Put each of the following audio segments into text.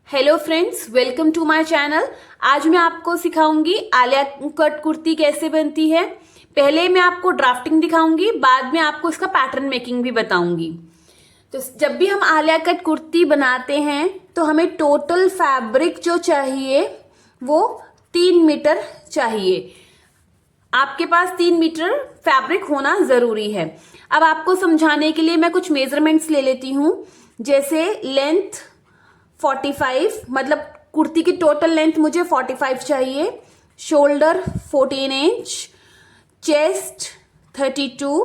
Hello friends, welcome to my channel. आज मैं आपको सिखाऊंगी आलिया कट कुर्ती कैसे बनती है। पहले मैं आपको ड्राफ्टिंग दिखाऊंगी, बाद में आपको इसका पैटर्न मेकिंग भी बताऊंगी। तो जब भी हम आलिया कट कुर्ती बनाते हैं तो हमें टोटल फैब्रिक जो चाहिए वो 3 मीटर चाहिए। आपके पास 3 मीटर फैब्रिक होना जरूरी है। अब आपको समझाने के लिए मैं कुछ मेजरमेंट्स ले लेती हूँ। जैसे लेंथ 45, मतलब कुर्ती की टोटल लेंथ मुझे 45 चाहिए। Shoulder 14 inch, chest 32,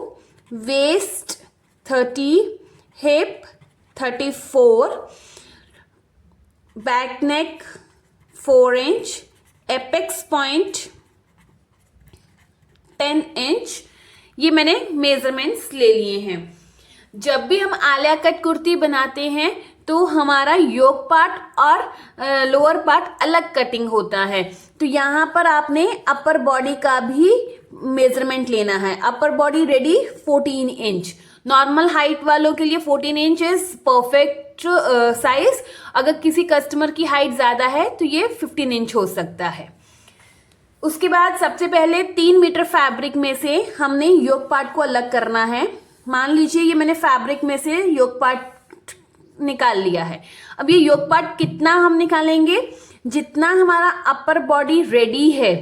waist 30, hip 34, back neck 4 inch, apex point 10 inch. ये मैंने मेजरमेंट्स ले लिए हैं। जब भी हम आलिया कट कुर्ती बनाते हैं तो हमारा योक पार्ट और लोअर पार्ट अलग कटिंग होता है। तो यहाँ पर आपने अपर बॉडी का भी मेजरमेंट लेना है। Upper body ready 14 inch. Normal height वालों के लिए 14 इंच इज परफेक्ट साइज। अगर किसी कस्टमर की हाइट ज्यादा है तो ये 15 इंच हो सकता है। उसके बाद सबसे पहले 3 मीटर फैब्रिक में से हमने योक पार्ट को अलग करना है। मान लीजिए ये मैंने फैब्रिक में से योक पार्ट निकाल लिया है। अब ये योक पार्ट कितना हम निकालेंगे, जितना हमारा अपर बॉडी रेडी है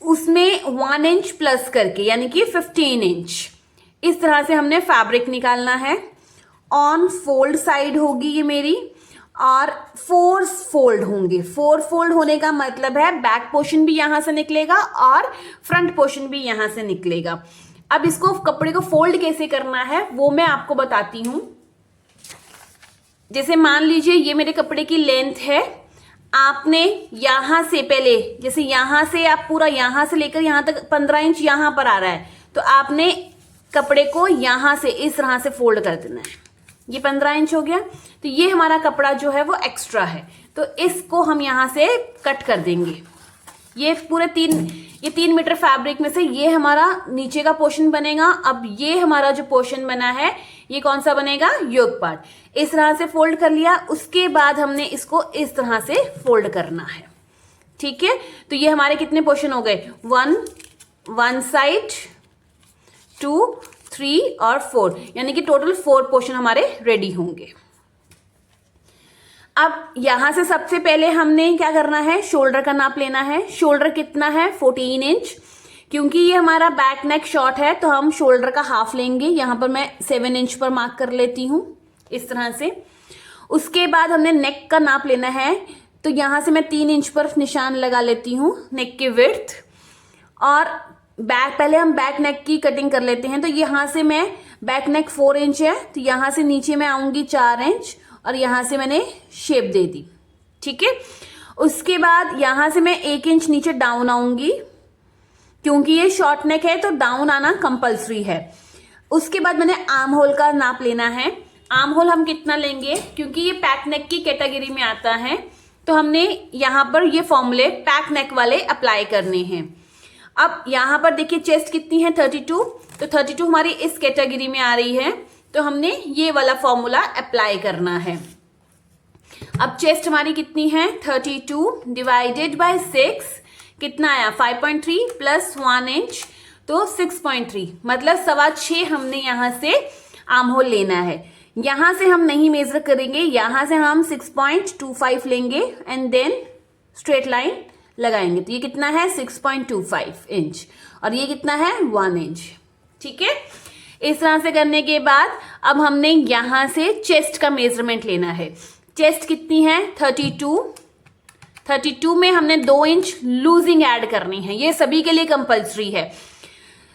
उसमें 1 इंच प्लस करके, यानी कि 15 इंच। इस तरह से हमने फैब्रिक निकालना है। ऑन फोल्ड साइड होगी ये मेरी, और 4 फोल्ड होंगे। 4 फोल्ड होने का मतलब है बैक पोर्शन भी यहां से निकलेगा और फ्रंट पोर्शन भी यहां से निकलेगा। अब इसको कपड़े को फोल्ड कैसे करना है वो मैं आपको बताती हूं। जैसे मान लीजिए ये मेरे कपड़े की लेंथ है। आपने यहां से पहले, जैसे यहां से आप पूरा यहां से लेकर यहां तक 15 इंच यहां पर आ रहा है, तो आपने कपड़े को यहां से इस तरह से फोल्ड कर देना है। ये 15 इंच हो गया। तो ये हमारा कपड़ा जो है वो एक्स्ट्रा है, तो इसको हम यहां से कट कर देंगे। ये पूरे 3 मीटर फैब्रिक में से ये हमारा नीचे का पोर्शन बनेगा। अब ये हमारा जो पोर्शन बना है ये कौन सा बनेगा, योक पार्ट। इस तरह से फोल्ड कर लिया। उसके बाद हमने इसको इस तरह से फोल्ड करना है। ठीक है, तो ये हमारे कितने पोर्शन हो गए, 1 साइड, 2, 3 और 4, यानी कि टोटल 4 पोर्शन हमारे रेडी होंगे। अब यहां से सबसे पहले हमने क्या करना है, शोल्डर का नाप लेना है। शोल्डर कितना है, 14 इंच। क्योंकि ये हमारा बैक नेक शॉर्ट है तो हम शोल्डर का हाफ लेंगे। यहां पर मैं 7 इंच पर मार्क कर लेती हूं इस तरह से। उसके बाद हमने नेक का नाप लेना है, तो यहां से मैं 3 इंच पर निशान लगा लेती हूं नेक की विड्थ। और पहले हम बैक नेक की कटिंग कर लेते हैं। तो यहां से मैं, बैक नेक 4 इंच है तो यहां से नीचे मैं आऊंगी 4 इंच और यहां से मैंने शेप दे दी। ठीक है, उसके बाद यहां से मैं 1 इंच नीचे डाउन आऊंगी, क्योंकि ये शॉर्ट नेक है तो डाउन आना कंपल्सरी है। उसके बाद मैंने आर्म होल का नाप लेना है। आर्म होल हम कितना लेंगे, क्योंकि ये पैक नेक की कैटेगरी में आता है तो हमने यहां पर ये फॉर्मूले पैक नेक वाले अप्लाई करने हैं। अब यहां पर देखिए चेस्ट कितनी है, 32। तो 32 हमारी इस कैटेगरी में आ रही है, तो हमने ये वाला फॉर्मूला अप्लाई करना है। अब चेस्ट हमारी कितनी है, 32 डिवाइडेड बाय 6 कितना आया, 5.3 प्लस 1 इंच, तो 6.3, मतलब 6.25 हमने यहां से आर्म होल लेना है। यहां से हम नहीं मेजर करेंगे, यहां से हम 6.25 लेंगे एंड देन स्ट्रेट लाइन लगाएंगे। तो ये कितना है, 6.25 इंच, और ये कितना है, 1 इंच। ठीक है, इस तरह से करने के बाद अब हमने यहां से चेस्ट का मेजरमेंट लेना है। चेस्ट कितनी है, 32 में हमने 2 इंच लूजिंग ऐड करनी है। ये सभी के लिए कंपल्सरी है।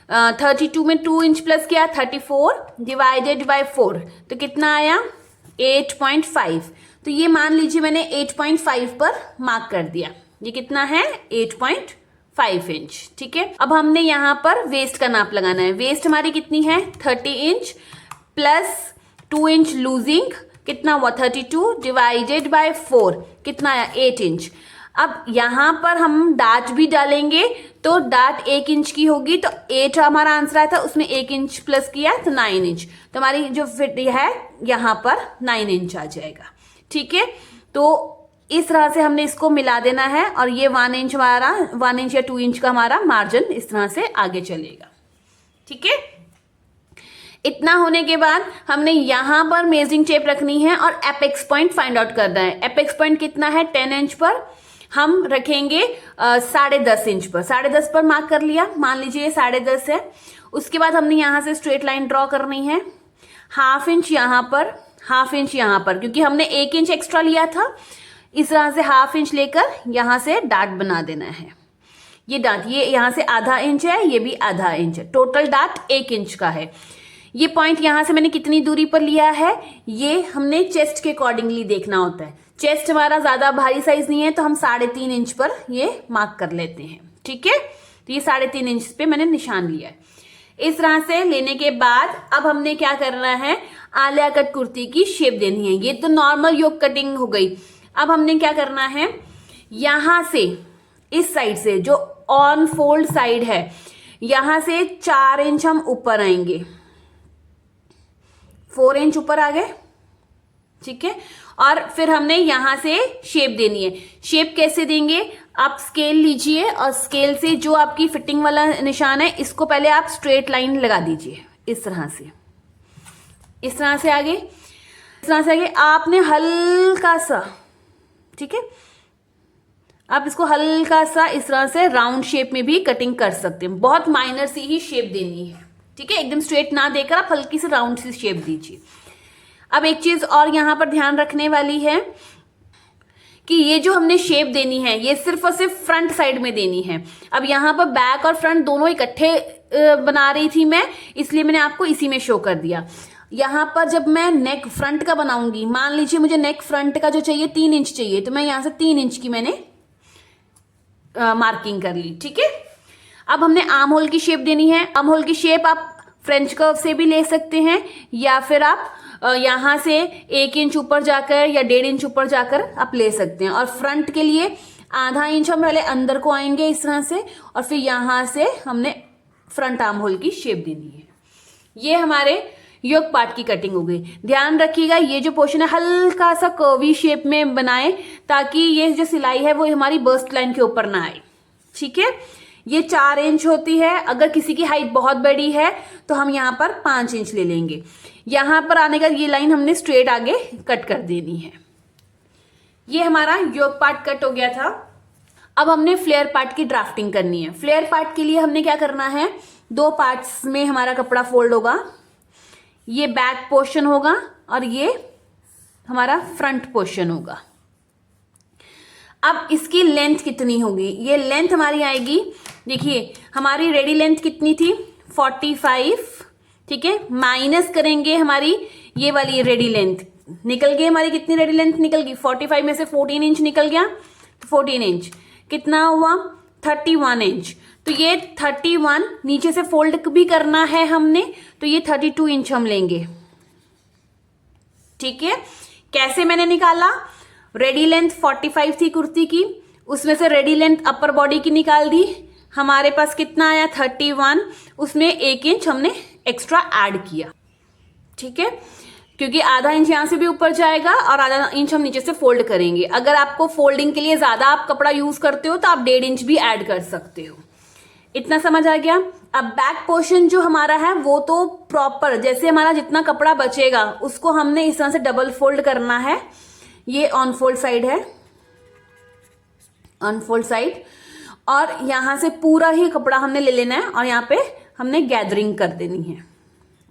32 में 2 इंच प्लस किया, 34 डिवाइडेड बाय 4, तो कितना आया, 8.5। तो ये मान लीजिए मैंने 8.5 पर मार्क कर दिया। ये कितना है, 8.5 इंच। ठीक है, अब हमने यहां पर वेस्ट का नाप लगाना है। वेस्ट हमारी कितनी है, 30 इंच प्लस 2 इंच लूजिंग, कितना हुआ, 32 डिवाइडेड बाय 4, कितना आया, 8 इंच। अब यहां पर हम डार्ट भी डालेंगे, तो डार्ट 1 इंच की होगी, तो 8 हमारा आंसर आया था, उसमें 1 इंच प्लस किया तो 9 इंच। तो हमारी जो फिट है यहां पर 9 इंच आ जाएगा। ठीक है, तो इस तरह से हमने इसको मिला देना है और ये 1 इंच हमारा 1 इंच या 2 इंच का हमारा मार्जिन इस तरह से आगे चलेगा। ठीक है, इतना होने के बाद हमने यहां पर मेजरिंग टेप रखनी है और एपेक्स पॉइंट फाइंड आउट करना है। एपेक्स पॉइंट कितना है, 10 इंच पर हम रखेंगे 10.5 इंच पर। 10.5 पर मार्क कर लिया, मान लीजिए ये 10.5 है। उसके बाद हमने यहां से स्ट्रेट लाइन ड्रॉ करनी है, 1/2 इंच यहां पर, 1/2 इंच यहां पर, क्योंकि हमने 1 इंच एक्स्ट्रा लिया था। इस तरह से 1/2 इंच लेकर यहां से डार्ट बना देना है। ये डार्ट, ये यहां से आधा इंच है, ये भी आधा इंच है, टोटल डार्ट 1 इंच का है। ये पॉइंट यहां से मैंने कितनी दूरी पर लिया है, ये हमने चेस्ट के अकॉर्डिंगली देखना होता है। चेस्ट हमारा ज्यादा भारी साइज नहीं है तो हम 3.5 इंच पर ये मार्क कर लेते हैं। ठीक है, तो ये 3.5 इंच पे मैंने निशान लिया है। इस तरह से लेने के बाद अब हमने क्या करना है, आलिया कट कुर्ती की शेप देनी है। ये तो नॉर्मल योक कटिंग हो गई। अब हमने क्या करना है, यहां से इस साइड से जो ऑन फोल्ड साइड है, यहां से 4 इंच हम ऊपर आएंगे, 4 इंच ऊपर आ गए। ठीक है, और फिर हमने यहां से शेप देनी है। शेप कैसे देंगे, आप स्केल लीजिए और स्केल से जो आपकी फिटिंग वाला निशान है इसको पहले आप स्ट्रेट लाइन लगा दीजिए, इस तरह से, इस तरह से आगे, इस तरह से आगे। आपने हल्का सा, ठीक है, आप इसको हल्का सा इस तरह से राउंड शेप में भी कटिंग कर सकते हैं। बहुत माइनर सी ही शेप देनी है। ठीक है, एकदम स्ट्रेट ना देकर आप हल्की सी राउंड सी शेप दीजिए। अब एक चीज और यहां पर ध्यान रखने वाली है कि ये जो हमने शेप देनी है ये सिर्फ और सिर्फ फ्रंट साइड में देनी है। अब यहां पर बैक और फ्रंट दोनों इकट्ठे बना रही थी मैं, इसलिए मैंने आपको इसी में शो कर दिया। यहां पर जब मैं नेक फ्रंट का बनाऊंगी, मान लीजिए मुझे नेक फ्रंट का जो चाहिए 3 इंच चाहिए, तो मैं यहां से 3 इंच की मैंने मार्किंग कर ली। ठीक है, अब हमने आर्म होल की शेप देनी है। आर्म होल की शेप आप फ्रेंच कर्व से भी ले सकते हैं या फिर आप यहां से 1 इंच ऊपर जाकर या 1.5 इंच ऊपर जाकर आप ले सकते हैं। और फ्रंट के लिए आधा इंच हम पहले अंदर को आएंगे इस तरह से, और फिर यहां से हमने फ्रंट आर्म होल की शेप देनी है। ये हमारे योक पार्ट की कटिंग हो गई। ध्यान रखिएगा ये जो पोर्शन है हल्का सा कर्वी शेप में बनाए, ताकि ये जो सिलाई है वो हमारी बस्ट लाइन के ऊपर ना आए। ठीक है, ये 4 इंच होती है। अगर किसी की हाइट बहुत बड़ी है तो हम यहाँ पर 5 इंच ले लेंगे। यहां पर आने का ये लाइन हमने स्ट्रेट आगे कट कर देनी है। ये हमारा योक पार्ट कट हो गया था। अब हमने फ्लेयर पार्ट की ड्राफ्टिंग करनी है। फ्लेयर पार्ट के लिए हमने क्या करना है, 2 पार्ट्स में हमारा कपड़ा फोल्ड होगा। ये बैक पोर्शन होगा और ये हमारा फ्रंट पोर्शन होगा। अब इसकी लेंथ कितनी होगी, ये लेंथ हमारी आएगी, देखिए हमारी रेडी लेंथ कितनी थी 45, ठीक है, माइनस करेंगे हमारी ये वाली रेडी लेंथ, निकल गई हमारी कितनी रेडी लेंथ निकल गई, 45 में से 14 इंच निकल गया, तो 14 इंच कितना हुआ 31 इंच। तो ये 31 नीचे से फोल्ड भी करना है हमने, तो ये 32 इंच हम लेंगे। ठीक है, कैसे मैंने निकाला, रेडी लेंथ 45 थी कुर्ती की, उसमें से रेडी लेंथ अपर बॉडी की निकाल दी, हमारे पास कितना आया 31, उसमें 1 इंच हमने एक्स्ट्रा ऐड किया। ठीक है, क्योंकि आधा इंच यहां से भी ऊपर जाएगा और आधा इंच हम नीचे से फोल्ड करेंगे। अगर आपको फोल्डिंग के लिए ज्यादा आप कपड़ा यूज करते हो तो आप 1.5 इंच भी ऐड कर सकते हो। इतना समझ आ गया। अब बैक पोर्शन जो हमारा है वो तो प्रॉपर, जैसे हमारा जितना कपड़ा बचेगा उसको हमने इस तरह से डबल फोल्ड करना है। ये ऑन फोल्ड साइड है, ऑन फोल्ड साइड, और यहां से पूरा ही कपड़ा हमने ले लेना है और यहाँ पे हमने गैदरिंग कर देनी है।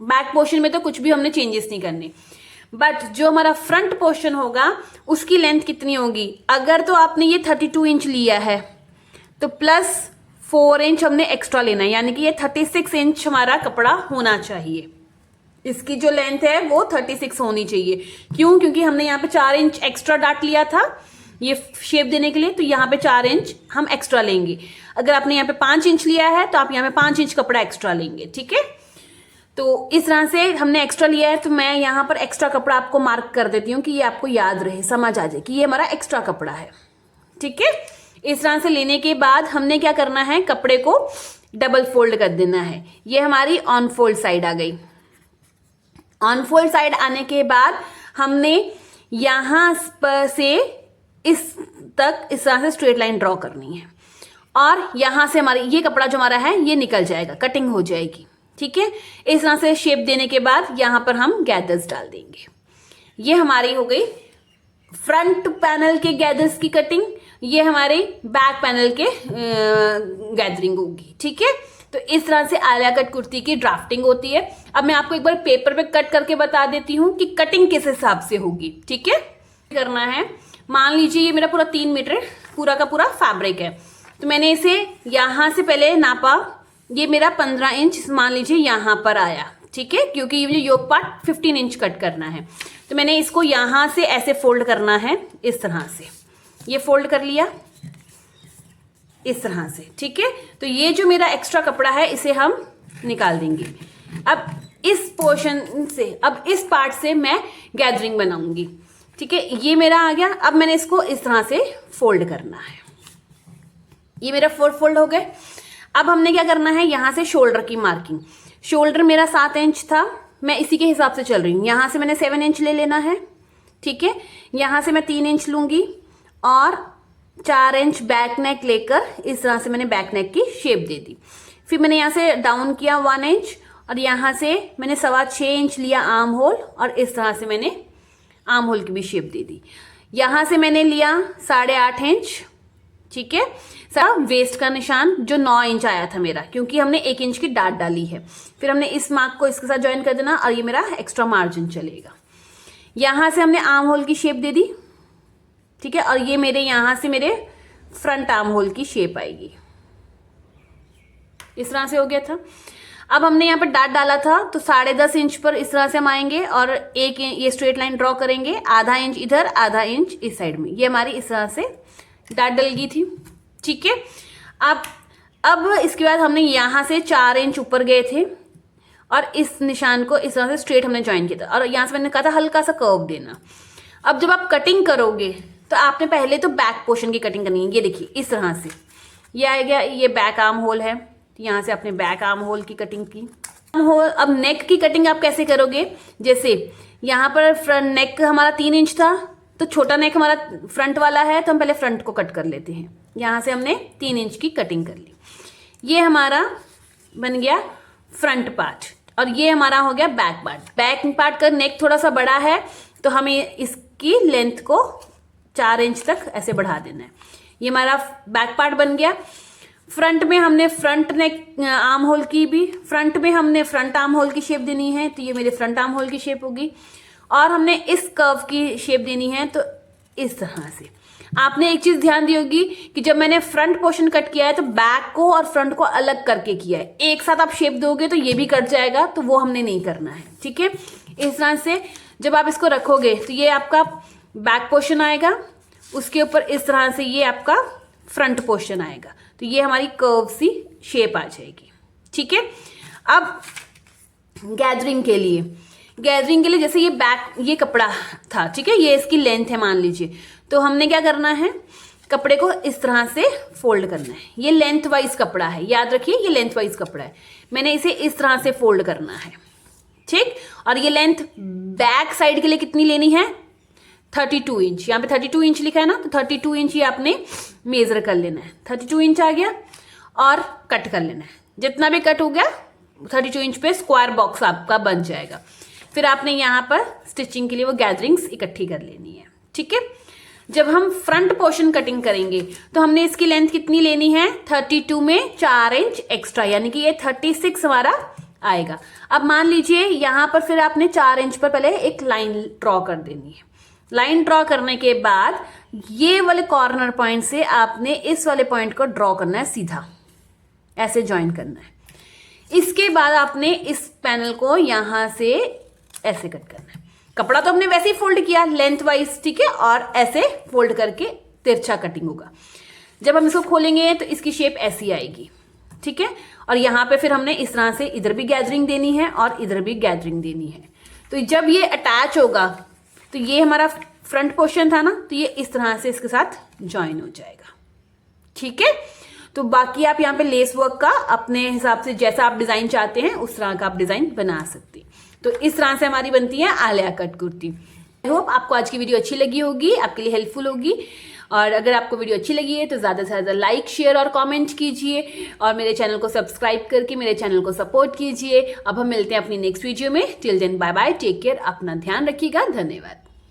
बैक पोर्शन में तो कुछ भी हमने चेंजेस नहीं करने, बट जो हमारा फ्रंट पोर्शन होगा उसकी लेंथ कितनी होगी, अगर तो आपने ये 32 इंच लिया है तो प्लस 4 इंच हमने एक्स्ट्रा लेना है, यानी कि ये 36 इंच हमारा कपड़ा होना चाहिए। इसकी जो लेंथ है वो 36 होनी चाहिए। क्यों, क्योंकि हमने यहाँ पे 4 इंच एक्स्ट्रा डाट लिया था ये शेप देने के लिए, तो यहाँ पे 4 इंच हम एक्स्ट्रा लेंगे। अगर आपने यहाँ पे 5 इंच लिया है तो आप यहाँ पे 5 इंच कपड़ा एक्स्ट्रा लेंगे। ठीक है, तो इस तरह से हमने एक्स्ट्रा लिया है, तो मैं यहाँ पर एक्स्ट्रा कपड़ा आपको मार्क कर देती हूँ कि ये आपको याद रहे, समझ आ जाए कि ये हमारा एक्स्ट्रा कपड़ा है। ठीक है, इस तरह से लेने के बाद हमने क्या करना है, कपड़े को डबल फोल्ड कर देना है। ये हमारी ऑन फोल्ड साइड आ गई। ऑन फोल्ड साइड आने के बाद हमने यहाँ पर से इस तक इस तरह से स्ट्रेट लाइन ड्रॉ करनी है और यहाँ से हमारी ये कपड़ा जो हमारा है ये निकल जाएगा, कटिंग हो जाएगी। ठीक है, इस तरह से शेप देने के बाद यहाँ पर हम गैदर्स डाल देंगे। ये हमारी हो गई फ्रंट पैनल के गैदर्स की कटिंग, ये हमारे बैक पैनल के गैदरिंग होगी। ठीक है, तो इस तरह से आलिया कट कुर्ती की ड्राफ्टिंग होती है। अब मैं आपको एक बार पेपर पे कट करके बता देती हूँ कि कटिंग किस हिसाब से होगी। ठीक है, करना है, मान लीजिए ये मेरा पूरा 3 मीटर पूरा का पूरा फैब्रिक है, तो मैंने इसे यहाँ से पहले नापा, ये मेरा 15 इंच मान लीजिए यहाँ पर आया। ठीक है, क्योंकि ये मुझे योक पार्ट 15 इंच कट करना है, तो मैंने इसको यहाँ से ऐसे फोल्ड करना है, इस तरह से ये फोल्ड कर लिया इस तरह से। ठीक है, तो ये जो मेरा एक्स्ट्रा कपड़ा है इसे हम निकाल देंगे। अब इस पोर्शन से, अब इस पार्ट से मैं गैदरिंग बनाऊंगी। ठीक है, ये मेरा आ गया। अब मैंने इसको इस तरह से फोल्ड करना है, ये मेरा 4 फोल्ड हो गए। अब हमने क्या करना है, यहाँ से शोल्डर की मार्किंग, शोल्डर मेरा 7 इंच था, मैं इसी के हिसाब से चल रही हूँ। यहाँ से मैंने 7 इंच ले लेना है। ठीक है, यहाँ से मैं 3 इंच लूंगी और 4 इंच बैक नेक लेकर इस तरह से मैंने बैक नेक की शेप दे दी। फिर मैंने यहाँ से डाउन किया 1 इंच और यहाँ से मैंने 6.25 इंच लिया आर्म होल और इस तरह से मैंने आर्म होल की भी शेप दे दी। यहाँ से मैंने लिया 8.5 इंच। ठीक है, वेस्ट का निशान जो 9 इंच आया था मेरा, क्योंकि हमने 1 इंच की डाट डाली है। फिर हमने इस मार्क को इसके साथ ज्वाइन कर देना और ये मेरा एक्स्ट्रा मार्जिन चलेगा। यहाँ से हमने आर्म होल की शेप दे दी। ठीक है, और ये मेरे यहाँ से मेरे फ्रंट आर्म होल की शेप आएगी, इस तरह से हो गया था। अब हमने यहाँ पर डाट डाला था तो 10.5 इंच पर इस तरह से हम आएंगे और एक ये स्ट्रेट लाइन ड्रॉ करेंगे, आधा इंच इधर आधा इंच इस साइड में, ये हमारी इस तरह से डाट डल गई थी। ठीक है, अब इसके बाद हमने यहाँ से 4 इंच ऊपर गए थे और इस निशान को इस तरह से स्ट्रेट हमने ज्वाइन किया था और यहाँ से मैंने कहा था हल्का सा कर्व देना। अब जब आप कटिंग करोगे तो आपने पहले तो बैक पोर्शन की कटिंग करनी है। ये देखिए इस तरह से ये आ गया, ये बैक आर्म होल है, यहाँ से आपने बैक आर्म होल की कटिंग की। अब नेक की कटिंग आप कैसे करोगे, जैसे यहाँ पर फ्रंट नेक हमारा 3 इंच था, तो छोटा नेक हमारा फ्रंट वाला है, तो हम पहले फ्रंट को कट कर लेते हैं। यहाँ से हमने 3 इंच की कटिंग कर ली, ये हमारा बन गया फ्रंट पार्ट और ये हमारा हो गया बैक पार्ट। बैक पार्ट का नेक थोड़ा सा बड़ा है तो हमें इसकी लेंथ को 4 इंच तक ऐसे बढ़ा देना है। ये हमारा बैक पार्ट बन गया। फ्रंट में हमने फ्रंट नेक आर्म होल की भी, फ्रंट में हमने फ्रंट आर्म होल की शेप देनी है, तो ये मेरे फ्रंट आर्म होल की शेप होगी। और हमने इस कर्व की शेप देनी है, तो इस तरह से। आपने एक चीज ध्यान दी होगी कि जब मैंने फ्रंट पोर्शन कट किया है तो बैक को और फ्रंट को अलग करके किया है। एक साथ आप शेप दोगे तो ये भी कट जाएगा, तो वो हमने नहीं करना है। ठीक है, इस तरह से जब आप इसको रखोगे तो ये आपका बैक पोर्शन आएगा, उसके ऊपर इस तरह से ये आपका फ्रंट पोर्शन आएगा, तो ये हमारी कर्व सी शेप आ जाएगी। ठीक है, अब गैदरिंग के लिए जैसे ये बैक ये कपड़ा था, ठीक है, ये इसकी लेंथ है मान लीजिए, तो हमने क्या करना है, कपड़े को इस तरह से फोल्ड करना है। ये लेंथ वाइज कपड़ा है, याद रखिए ये लेंथ वाइज कपड़ा है, मैंने इसे इस तरह से फोल्ड करना है। ठीक, और ये लेंथ बैक साइड के लिए कितनी लेनी है, 32 इंच। यहाँ पे 32 इंच लिखा है ना, तो 32 इंच ही आपने मेजर कर लेना है। 32 इंच आ गया और कट कर लेना है। जितना भी कट हो गया 32 इंच पे स्क्वायर बॉक्स आपका बन जाएगा। फिर आपने यहाँ पर स्टिचिंग के लिए वो गैदरिंग्स इकट्ठी कर लेनी है। ठीक है, जब हम फ्रंट पोर्शन कटिंग करेंगे तो हमने इसकी लेंथ कितनी लेनी है, 32 में 4 इंच एक्स्ट्रा, यानी कि ये 36 हमारा आएगा। अब मान लीजिए यहाँ पर फिर आपने 4 इंच पर पहले एक लाइन ड्रॉ कर देनी है। लाइन ड्रॉ करने के बाद ये वाले कॉर्नर पॉइंट से आपने इस वाले पॉइंट को ड्रॉ करना है, सीधा ऐसे ज्वाइन करना है। इसके बाद आपने इस पैनल को यहां से ऐसे कट करना है। कपड़ा तो हमने वैसे ही फोल्ड किया लेंथ वाइज, ठीक है, और ऐसे फोल्ड करके तिरछा कटिंग होगा। जब हम इसको खोलेंगे तो इसकी शेप ऐसी आएगी। ठीक है, और यहाँ पे फिर हमने इस तरह से इधर भी गैदरिंग देनी है और इधर भी गैदरिंग देनी है। तो जब ये अटैच होगा तो ये हमारा फ्रंट पोर्शन था ना, तो ये इस तरह से इसके साथ ज्वाइन हो जाएगा। ठीक है, तो बाकी आप यहाँ पे लेस वर्क का अपने हिसाब से जैसा आप डिजाइन चाहते हैं उस तरह का आप डिजाइन बना सकते हैं। तो इस तरह से हमारी बनती है Alia cut kurti. I hope आपको आज की वीडियो अच्छी लगी होगी, आपके लिए हेल्पफुल होगी। और अगर आपको वीडियो अच्छी लगी है तो ज़्यादा से ज़्यादा लाइक, शेयर और कमेंट कीजिए और मेरे चैनल को सब्सक्राइब करके मेरे चैनल को सपोर्ट कीजिए। अब हम मिलते हैं अपनी नेक्स्ट वीडियो में। Till then bye bye, take care, अपना ध्यान रखिएगा, धन्यवाद।